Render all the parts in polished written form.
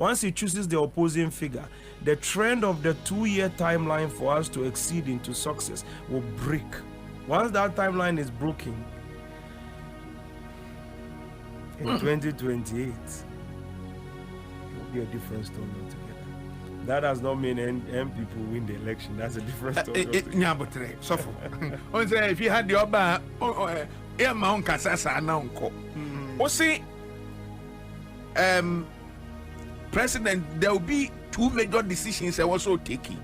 Once he chooses the opposing figure, the trend of the 2-year timeline for us to exceed into success will break. Once that timeline is broken, in 2028, it will be a different story altogether. That does not mean MPP will win the election. That's a different story. If you had the Oba, Mount Casasa now, President, there will be 2 major decisions I also taking.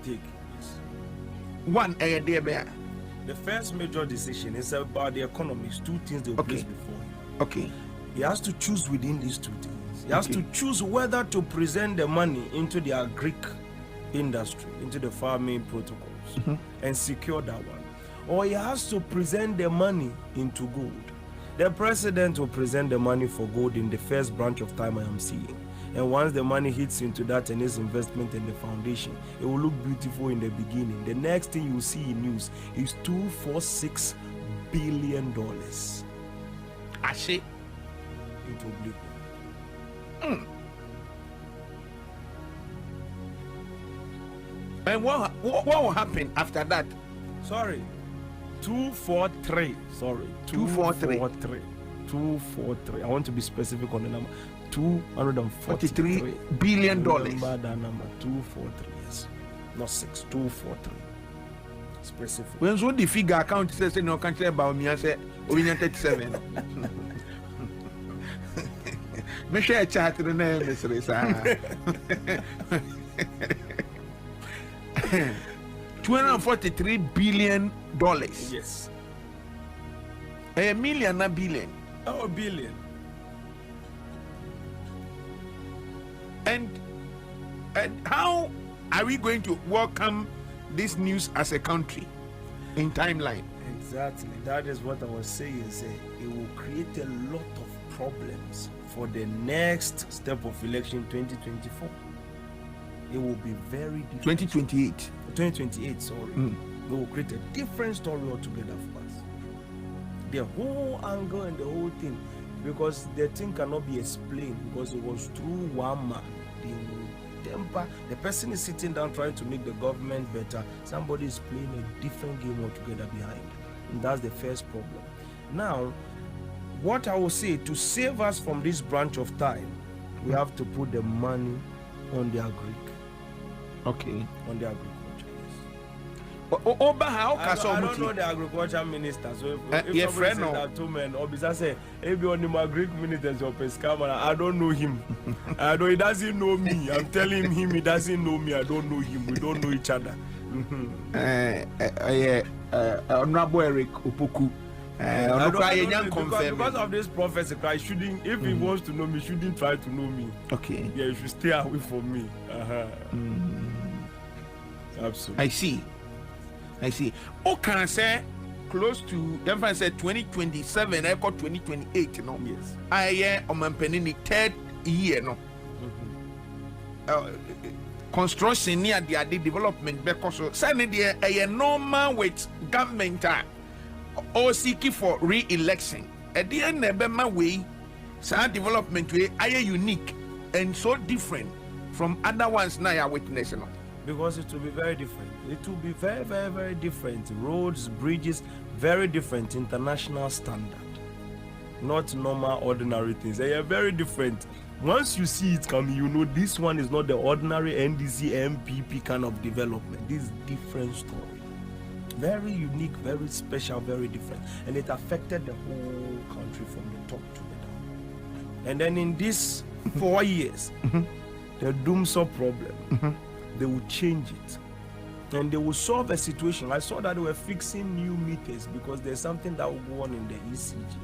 One, the first major decision is about the economy. It's 2 things they will place before him. Okay. He has to choose within these 2 things. He has to choose whether to present the money into the agric industry, into the farming protocols, and secure that one. Or he has to present the money into gold. The president will present the money for gold in the first branch of time I am seeing. And once the money hits into that and his investment in the foundation, it will look beautiful in the beginning. The next thing you see in news is $246 billion. Ashe. Into oblique. And what will happen after that? Sorry. 243. Sorry. 243. 243. I want to be specific on the number. $243 billion. Remember that number. 243. Yes. Not 6. 243. Specific. When so the figure account says no country about me, I say we 37. Me share chat the name, Mr. $243 billion. Yes. A million, not billion. Oh, a billion. And how are we going to welcome this news as a country in timeline? Exactly. That is what I was saying. It will create a lot of problems for the next step of election 2024. It will be very different. 2028, sorry. It will create a different story altogether for us. The whole angle and the whole thing, because the thing cannot be explained, because it was through one man. The temper, the person is sitting down trying to make the government better. Somebody is playing a different game altogether behind. And that's the first problem. Now, what I will say, to save us from this branch of time, we have to put the money on the agric. Okay. On the agriculture, yes. I don't know the agriculture minister. So if somebody says that to me, or say, if you on the agric minister is your pescamana, I don't know him. He doesn't know me. I'm telling him he doesn't know me. I don't know him. We don't know each other. Honorable Eric Opoku. Because of this prophecy, Christ shouldn't, if he wants to know me, shouldn't try to know me. Okay. Yeah, you should stay away from me. Absolutely. I see. Oh, can I say close to, if I said 2027, I got 2028, no? Yes. I am on penny 3rd year, no? Construction near the development because suddenly there a normal with government or seeking for re-election. At the end, the way, some development way are unique and so different from other ones now are witnessing. Because it will be very different. It will be very, very, very different. Roads, bridges, very different. International standard. Not normal, ordinary things. They are very different. Once you see it coming, you know this one is not the ordinary NDC, MPP kind of development. This is different story. Very unique, very special, very different. And it affected the whole country from the top to the down. And then in these 4 years, the Doomsaw problem, they will change it. And they will solve a situation. I saw that they were fixing new meters because there's something that will go on in the ECG,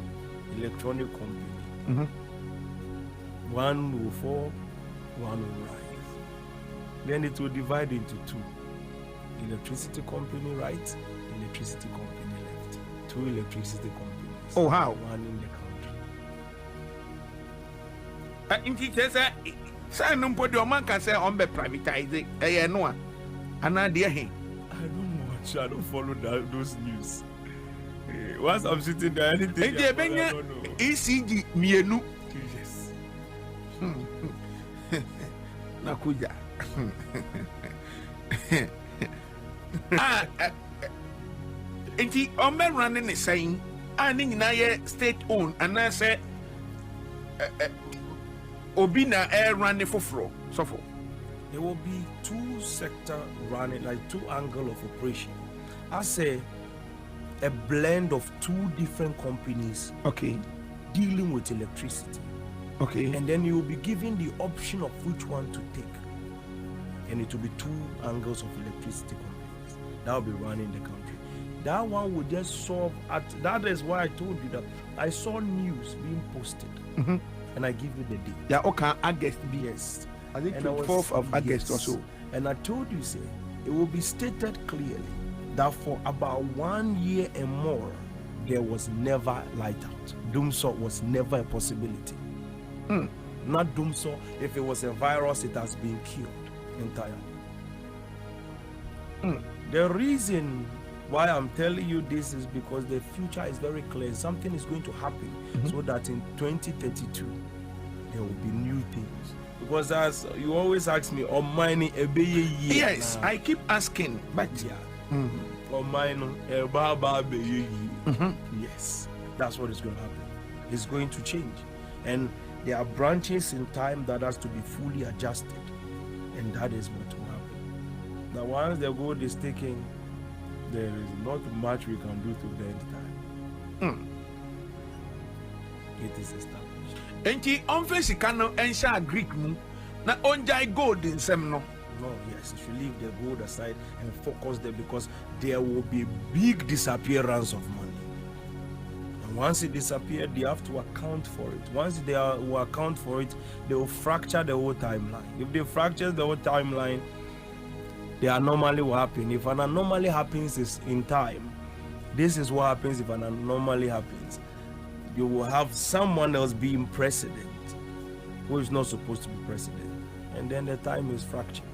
electronic company. One will fall, one will rise. Then it will divide into 2. Electricity company right, electricity company left. 2 electricity companies. Oh, how? One in the country. In teachers, say no put your man can say on be privatizing. No, and now dear him. I don't watch. I don't follow those news. Once I'm sitting there, anything. I don't know. ECG mienu. Yes. Nakuja. Inti ome running is saying ani nyina state owned and I say Obina air running for floor. So for there will be two sector running, like two angle of operation. I say a blend of two different companies okay dealing with electricity. Okay. And then you will be given the option of which one to take. And it will be two angles of electricity companies that will be running the country. That one will just solve that is why I told you that I saw news being posted. And I give you the date. Yeah, okay, August. Yes. I think 24th of August or so. And I told you, say, it will be stated clearly that for about 1 year and more, there was never light out. Doomsaw was never a possibility. Not Doomsaw. If it was a virus, it has been killed entirely. The reason why I'm telling you this is because the future is very clear. Something is going to happen so that in 2032, there will be new things. Because as you always ask me, on mining a year. Yes, I keep asking, but on mining yes, that's what is going to happen. It's going to change, and there are branches in time that has to be fully adjusted, and that is what will happen. Now, once the gold is taken, there is not much we can do to the end time. It is established. Enti onfesi kano ensha Greek mu na onjai gold in sem no. No, yes, you should leave the gold aside and focus there, because there will be a big disappearance of money. And once it disappears, they have to account for it. Once they will account for it, they will fracture the whole timeline. If they fracture the whole timeline, the anomaly will happen. If an anomaly happens is in time, this is what happens if an anomaly happens. You will have someone else being president who is not supposed to be president, and then the time is fractured.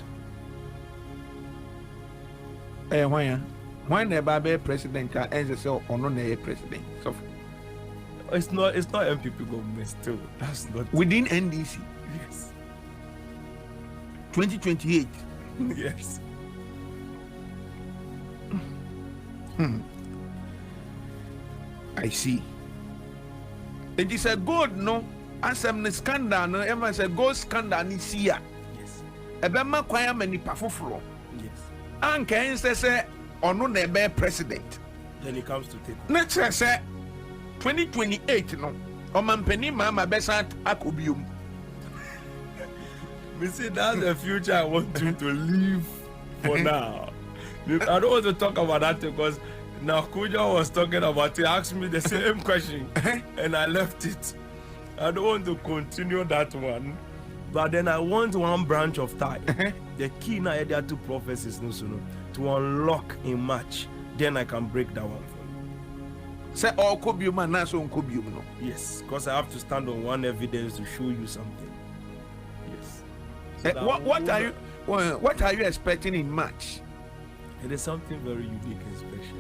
Why never be president and say or no president? So it's not MPP government still. That's not within NDC. Yes. 2028. Yes. I see. It is a gold no asem ne scandal no ever say gold scandal ni sia. Yes. Ebema kwaya mani pafoforo. Yes. Anka say ono na be president. Then he comes to take. Next say 2028 no. Omampeni mama besa akobium. Me see that's the future I want you to live for now. I don't want to talk about that because now Kuja was talking about it. He asked me the same question and I left it. I don't want to continue that one, but then I want one branch of time. The key now there are two prophecies no sooner to unlock a match. Then I can break that one for you. Say all kobium and so kobium no. Yes, because I have to stand on one evidence to show you something. Yes. So what are you expecting in March? It is something very unique and special.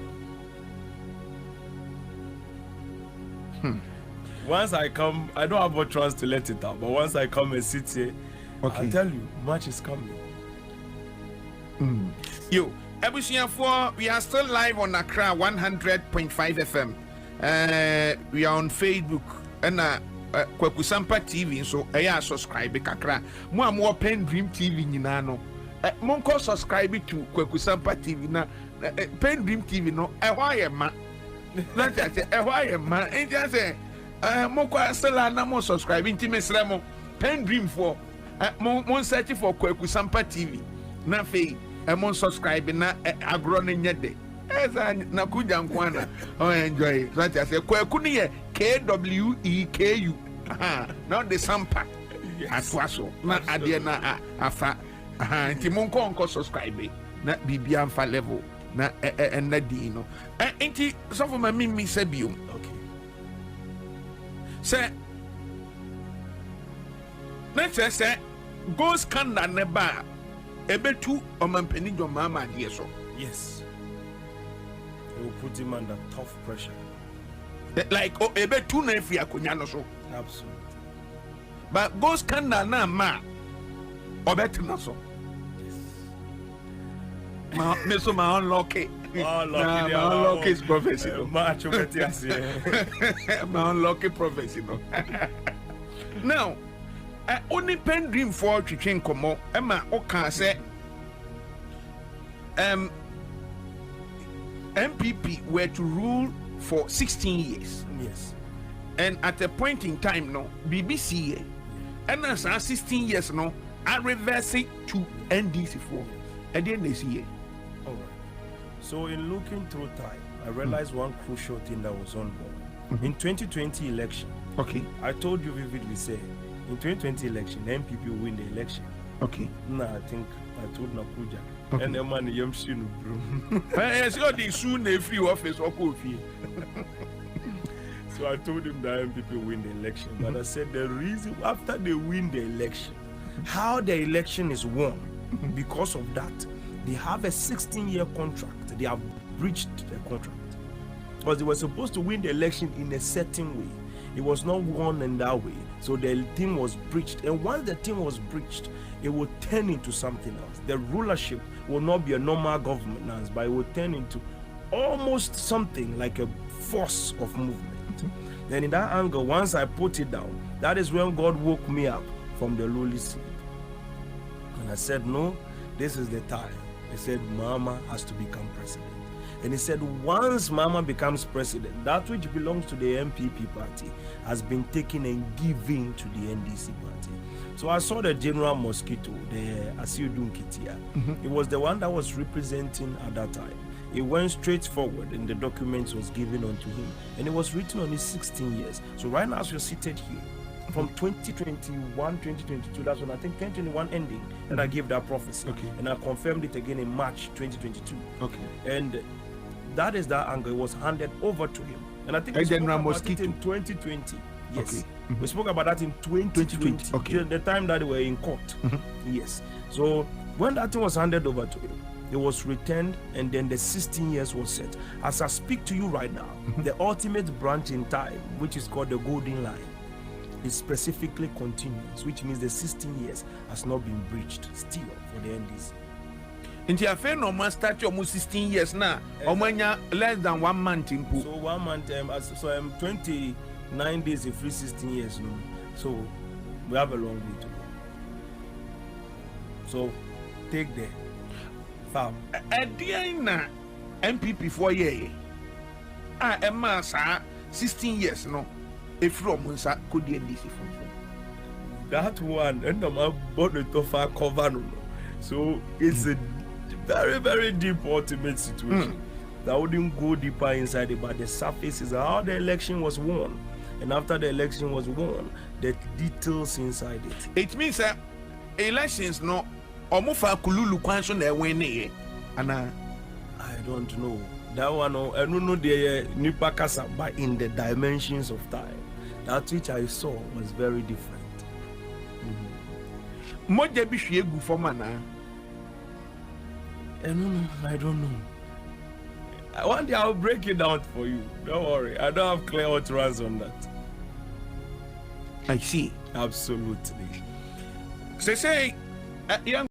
Once I come, I don't have a chance to let it out, but once I come and sit here, I tell you, much is coming. Yo, Ebusiafo, we are still live on Accra 100.5 FM. We are on Facebook and Kwekusampa TV, so subscribe kakra. Mo Pen Dream TV nyina no. Monko subscribe to Kwekusampa TV na Pen Dream TV no. Why ma? Let's say why ma? And just say Monko still na mo subscribe into Mesremo Pen Dream for mon search for Kwekusampa TV. Na fe mon subscribe na agro ne nyede. Eza na kuja nkwana. Oh enjoy. Let's say Kweku ne KWEKU. Not the sampa. Aswaso. Na adie na afa. Nti monko subscribe na bibia amfa level na na di no. Nti so for my mimi say biom. Okay. Say let's say go scandal ne ba ebetu omampeni jo mama die so. Yes. It will put him under tough pressure. Like ebetu na efi akonya no so. Absolutely. But go scandal na ma Obetna so. Me so ma unlock it. Unlock his prophecy. Ma unlock prophecy. Now, only pen dream for twitching komo. Emma Oka say MPP were to rule for 16 years. Yes. And at a point in time, no, BBC, and as 16 years, no, I reverse it to NDC4. And then they see it. All right. So in looking through time, I realized one crucial thing that was on board. In 2020 election, okay, I told you vividly, say, in 2020 election, MPP will win the election. Okay. No, I think I told Nakuja. Okay. And the man Yamshinu bro. I saw the soon a free office or coffee. So I told him that MPP will win the election. But I said the reason after they win the election, how the election is won, because of that, they have a 16-year contract. They have breached the contract. Because they were supposed to win the election in a certain way. It was not won in that way. So the thing was breached. And once the thing was breached, it will turn into something else. The rulership will not be a normal governance, but it will turn into almost something like a force of movement. Then in that angle, once I put it down, that is when God woke me up from the lowly sleep. And I said, no, this is the time. He said, Mama has to become president. And he said, once Mama becomes president, that which belongs to the MPP party has been taken and given to the NDC party. So I saw the General Mosquito, the Asiudun Kitia. It was the one that was representing at that time. It went straight forward and the documents was given unto him. And it was written on his 16 years. So right now as you're seated here, from 2021, 2022, that's when I think 2021 ending, and I gave that prophecy. Okay. And I confirmed it again in March 2022. Okay. And that is that angle. It was handed over to him. And I think we spoke about it in 2020. Yes. Okay. We spoke about that in 2020. Okay. The time that they were in court. Yes. So when that thing was handed over to him, it was returned, and then the 16 years was set. As I speak to you right now, the ultimate branch in time, which is called the golden line, is specifically continuous, which means the 16 years has not been breached still for the NDC. Into a fair no man start almost 16 years now. Omanya less than 1 month in pool. So 1 month, so I'm 29 days in free 16 years. No? So we have a long way to go. So take the farm. A dear na MPP 4 years. A massa 16 years no. If Romunsa could be NDC from that one, and my body to far cover. So it's a very, very deep ultimate situation. That wouldn't go deeper inside it, but the surface is how the election was won. And after the election was won, the details inside it. It means that elections no omufa kululu kwanso na win Anna, I don't know. That one, I don't know the nipa kasa, but in the dimensions of time, that which I saw was very different. Moja bishwe gu for mana. I don't know. One day I'll break it down for you. Don't worry. I don't have clear utterance on that. I see. Absolutely. Say, young